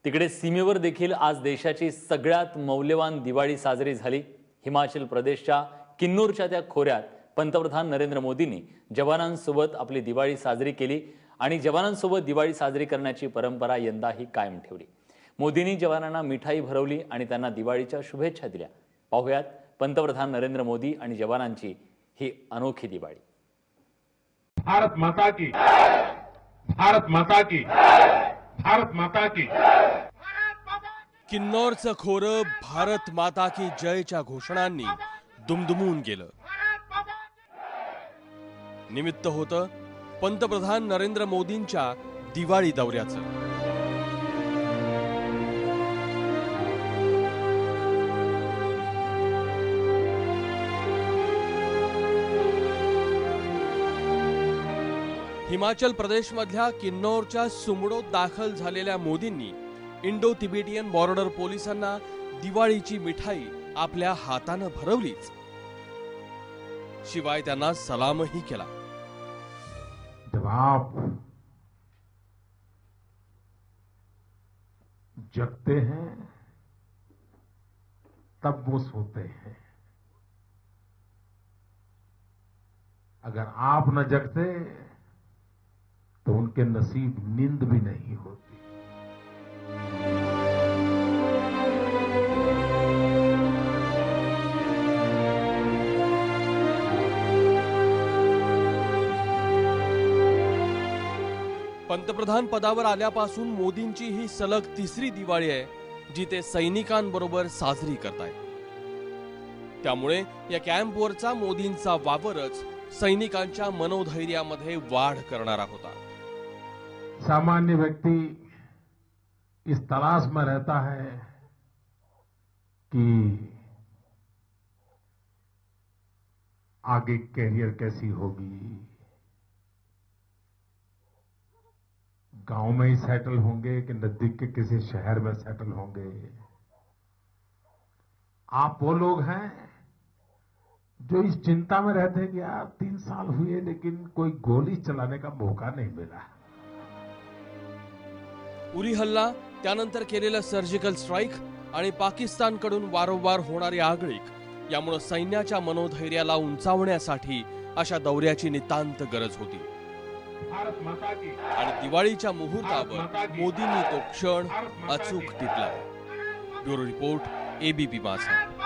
तिकडे सीमेवर देखील आज देशाची सगळ्यात मौल्यवान दिवाळी साजरी झाली। हिमाचल प्रदेशच्या किन्नौरच्या त्या खोऱ्यात पंतप्रधान नरेंद्र मोदींनी जवानांसोबत आपली दिवाळी साजरी केली आणि जवानांसोबत दिवाळी साजरी करण्याची परंपरा यंदाही कायम ठेवली। मोदींनी जवानांना मिठाई भरवली आणि त्यांना दिवाळीच्या शुभेच्छा दिल्या। पाहुयात पंतप्रधान नरेंद्र मोदी आणि जवानांची ही अनोखी दिवाळी। भारत माता की, भारत माता की, भारत माता की। किन्नौरचं खोरं भारत माता की जयच्या घोषणांनी दुमदुमून गेलं। निमित्त होतं पंतप्रधान नरेंद्र मोदींच्या दिवाळी दौऱ्याचं। हिमाचल प्रदेशमधल्या किन्नौरच्या सुमडोत दाखल झालेल्या मोदींनी इंडो तिबेटियन बॉर्डर पोलिसांना दिवाळीची मिठाई आपल्या हातानं भरवलीच, शिवाय त्यांना सलामही केला। जब आप जगते हैं तब वो सोते हैं, अगर आप न जगते तो उनके नसीब नींद भी नहीं होती। पंतप्रधान पदावर आल्यापासून मोदींची ही सलग तिसरी दिवाळी आहे जी ते सैनिकांबरोबर साजरी करतायत। त्यामुळे या कॅम्पवरचा मोदींचा वावरच सैनिकांच्या मनोधैर्यामध्ये वाढ करणारा होता। सामान्य व्यक्ति इस तलाश में रहता है कि आगे कैरियर कैसी होगी, गांव में ही सेटल होंगे कि नजदीक के किसी शहर में सेटल होंगे। आप वो लोग हैं जो इस चिंता में रहते हैं कि यार 3 साल हुए लेकिन कोई गोली चलाने का मौका नहीं मिला। उरी हल्ला, त्यानंतर केलेलं सर्जिकल स्ट्राइक आणि पाकिस्तानकडून वारंवार होणारी आगळीक यामुळे सैन्याच्या मनोधैर्याला उंचावण्यासाठी अशा दौऱ्याची नितांत गरज होती। आणि दिवाळीच्या मुहूर्तावर मोदींनी तो क्षण अचूक टिपला। ब्युरो रिपोर्ट, एबीपी माझा।